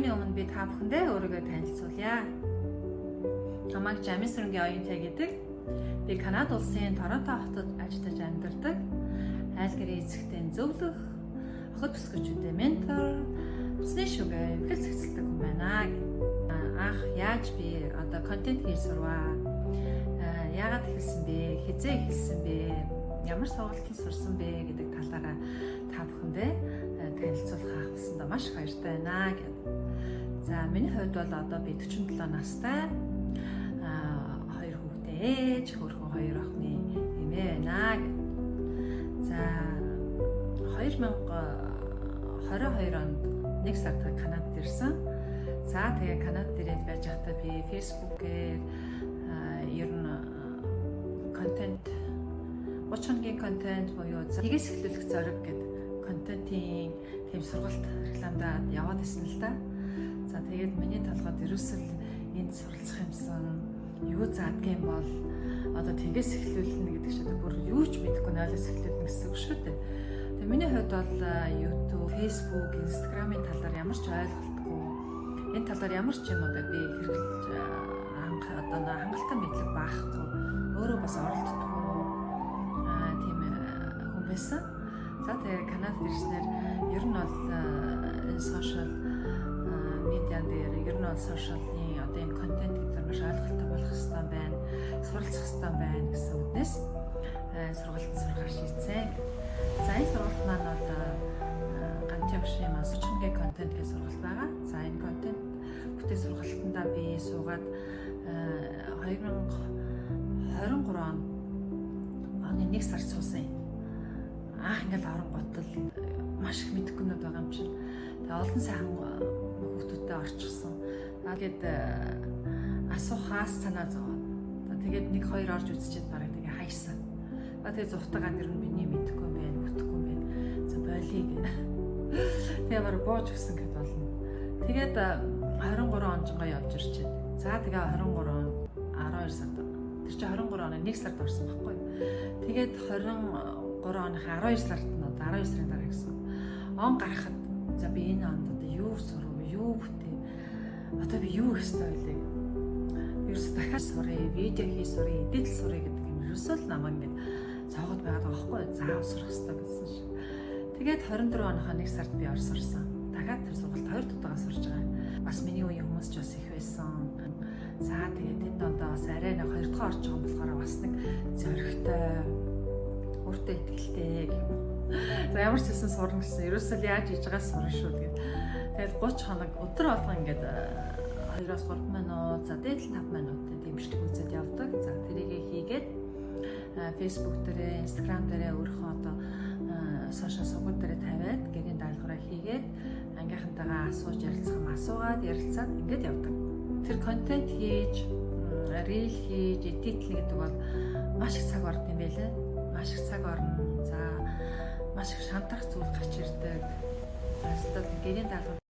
Юуны өмнө би та бүхэндээ өөрийгөө танилцуулъя. Намайг Жамисрынгийн оюунтай гэдэг. Би Канада улсын Торонто хотод ажиллаж амьдардаг. Айл гэрээ эзэгтэй зөвлөх, охид бүсгүйчүүдэд ментор, бүсний шүгэ эмхэл цэцэлдэг хүн байна. Анх яаж би одоо контент хийж сурваа? Яагаад эхэлсэн бэ? Хизээ эхэлсэн бэ? Ямар сургалтанд сурсан бэ гэдэг талаараа та бүхэндээ танилцуулах авсандаа маш их баяртай байна гэв. За миний хувьд бол одоо би 47 настай. Хоёр хүүхдээ ээж, хөрхөн хоёр охины эмээ байна. За 2022 онд 1 сард Канадад ирсэн. За тэгээ Канадад ирээд байж байхдаа би Facebook-ээр ер нь контент 30 хоногийн контент буюу тгээс эхлүүлэх зориг гэдэг контентын тэм сургалт рекламадад яваад исэн л да. За тэгээд миний толгойд ерөөсөл энд суралцах юмсан юу заадгийн бол одоо тгээс эхлүүлнэ гэдэг шиг бүр юу ч мэдэхгүй нойлоос эхлүүлнэ гэсэн үг шүү дээ. Тэгээд миний хувьд бол YouTube, Facebook, Instagram-ын талаар ямар ч ойлголтгүй энэ талаар ямар ч юм одоо би хэрэглэж хангалттай мэдлэг баахгүй өөрөө бас оролддоггүй тийм хүн байсан. За тэгээ Канадад ирснээр ер нь бол сошиал медиан дээр ер нь бол сошиалын одоо энэ контент гэдэг маш ойлголттой болох хэрэгтэй байна, суралцах хэрэгтэй байна гэсэн үгнээс сургалт сурахаар шийдсэн. За энэ сургалт маань бол ганцхан биш юм аа 30 хоногийн контент гэж сургалт байгаа. За энэ контент бүтэц сургалтандаа би суугаад 2023 оны 1 сар суусан юм. Ингээл оронготл маш их мэдэхгүйнүүд байгаа юм чинь. Тэгээ олон сайхан хүүхдүүдтэй орчихсон. Тэгээд асуухаас санаа зовоод. Тэгээд 1-2 орж үзчихэд бараг тэгээ хайсан. Тэгээд зугтагаад ер нь миний мэдэхгүй юм байна, бүтэхгүй юм байна. За болий гэ. Тэгээ бараг бууж өгсөн гэд болно. Тэгээд 23 онжингоо явж ирчээ. За тэгээ 23 он 12 сард. Тэр чинь 23 оны 1 сард орсон байхгүй юу? Тэгээд 23 оныхаа 12 сард нь одоо 12 сарын дараа гэсэн. Он гарахад за би энэ онд одоо юу сурав, юу бүтээ. Одоо би юу хийх ёстой вэ? Ерөөс дахиад сурыг, видео хийж сурыг, эдит сурыг гэдэг юм. Ерөөсөө л намайг ингэ цоогод байгаад байгаа байхгүй юу? Заав сурах ёстой гэсэн шиг. Тэгээд 24 оныхаа 1 сард би Орос сурсан. Дахиад тэр сургалт 2 удаагаа сурж байгаа. Бас миний үеийн хүмүүс ч бас их байсан. За тэгээд энэ дондоо бас арай нэг 2 дахь орж байгаа болохоор бас нэг зөрөгтэй өөртөө итгэлтэй гэх юм. За ямар ч хэлсэн сурна гэсэн. Ерөөсөө яаж хийж байгаа сурна шүү тэгээд. Тэгээд 30 хоног өдөр болгон ингээд 2-3 минут, за дээд 5 минутын дэмжлэг үзээд явдаг. За тэрийг хийгээд Facebook дээр, Instagram дээр өөрийнхөө одоо сошиал сувгууд дээр тавиад гэрийн даалгавраа хийгээд ангийнхантайгаа асууж асуугаад ярилцаад ингээд явдаг. Тэр контент хийж, рил хийж, эдитлэн гэдэг бол маш их цаг ордог юм байлээ. Маш их цаг орно. За маш их шантрах зүйл гарч ирдэг. Өөрөлдөл гэрийн даалгавар